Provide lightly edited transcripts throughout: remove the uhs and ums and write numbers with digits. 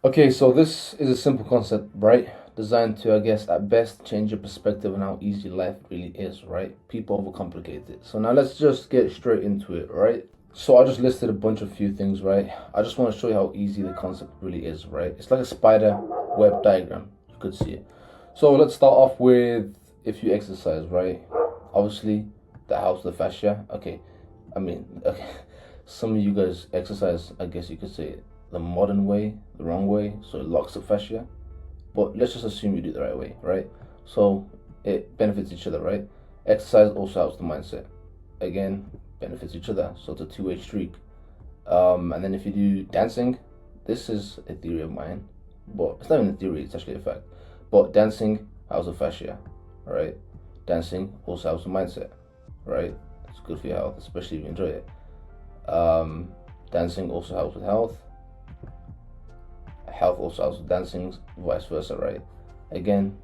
Okay, so this is a simple concept, right? Designed to, I guess, at best, change your perspective on how easy life really is, right? People overcomplicate it. So now let's just get straight into it, right? So I just listed a bunch of few things, right? I just want to show you how easy the concept really is, right? It's like a spider web diagram. You could see it. So let's start off with if you exercise, right? Obviously, that helps the fascia. Okay. Some of you guys exercise, I guess you could say the modern way, the wrong way, so it locks the fascia. But let's just assume you do it the right way, right? So it benefits each other, right? Exercise also helps the mindset. Again, benefits each other. So it's a two-way streak. And then if you do dancing, this is a theory of mine, but it's not even a theory, it's actually a fact. But dancing helps the fascia, right? Dancing also helps the mindset, right? It's good for your health, especially if you enjoy it. Dancing also helps with health. Health also helps with dancing, vice versa, right? Again,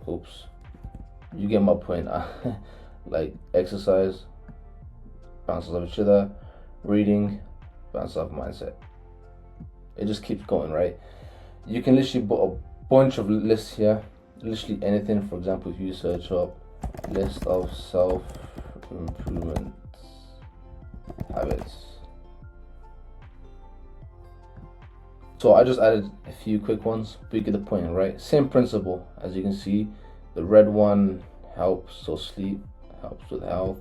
oops, you get my point. Like exercise bounces off each other, reading bounces off mindset. It just keeps going, right? You can literally put a bunch of lists here, literally anything. For example, if you search up list of self improvement habits. So I just added a few quick ones, but you get the point, right? Same principle. As you can see, the red one helps, so sleep helps with health.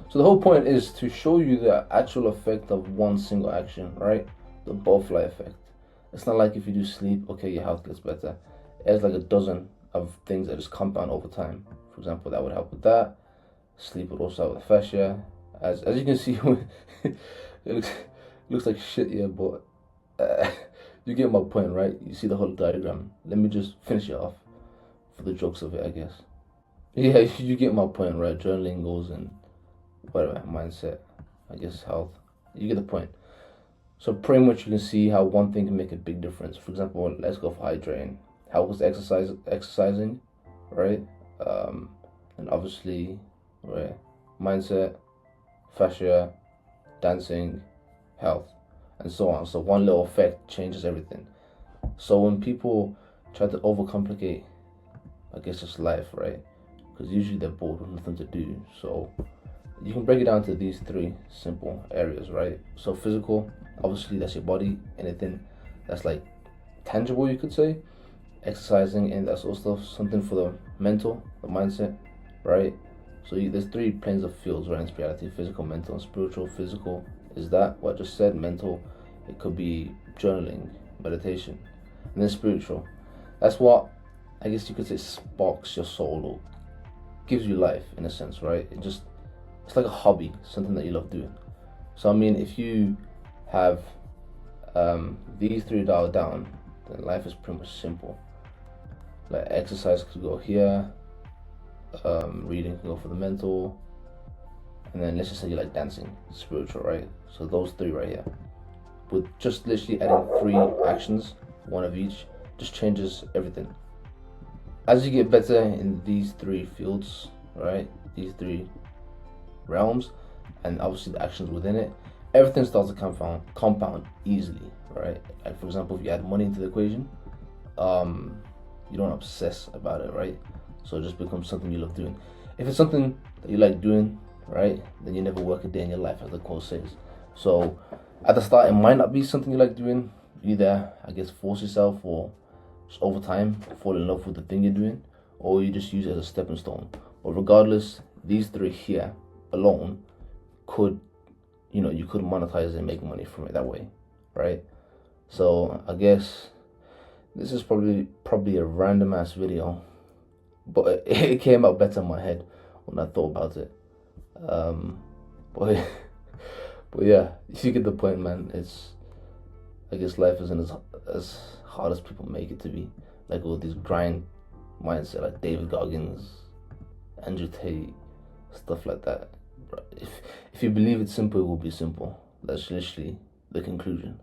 So the whole point is to show you the actual effect of one single action, right? The butterfly effect. It's not like if you do sleep, okay, your health gets better. It's like a dozen of things that just compound over time. For example, that would help with that. Sleep would also help with fascia. As you can see, it looks like shit here, but you get my point, right? You see the whole diagram. Let me just finish it off for the jokes of it, I guess. Yeah, you get my point, right? Journaling goes in whatever mindset, I guess health. You get the point. So pretty much you can see how one thing can make a big difference. For example, let's go for hydrating. Help with exercising, right? And obviously, right, mindset, fascia, dancing, health, and so on. So one little effect changes everything. So when people try to overcomplicate, I guess it's life, right? Because usually they're bored with nothing to do. So you can break it down to these three simple areas, right? So physical, obviously that's your body, anything that's like tangible, you could say. Exercising and that sort of stuff. Something for the mental, the mindset, right? So there's three planes of fields, right? In spirituality: physical, mental, and spiritual. Physical is that what I just said. Mental, it could be journaling, meditation, and then spiritual. That's what I guess you could say sparks your soul or gives you life in a sense, right? It's like a hobby, something that you love doing. So I mean, if you have these three dialed down, then life is pretty much simple. Like exercise could go here, reading can go for the mental, and then let's just say you like dancing, spiritual, right? So those three right here, with just literally adding three actions, one of each, just changes everything. As you get better in these three fields, right? These three realms, and obviously the actions within it, everything starts to compound easily, right? Like for example, if you add money into the equation, you don't obsess about it, right? So it just becomes something you love doing. If it's something that you like doing, right, then you never work a day in your life, as the quote says. So at the start, it might not be something you like doing. You either, I guess, force yourself or just over time fall in love with the thing you're doing, or you just use it as a stepping stone. But regardless, these three here alone could, you could monetize and make money from it that way, right? So I guess this is probably a random ass video, but it came out better in my head when I thought about it. But but yeah, you get the point, man. I guess life isn't as hard as people make it to be. Like all these grind mindset, like David Goggins, Andrew Tate, stuff like that. If you believe it's simple, it will be simple. That's literally the conclusion.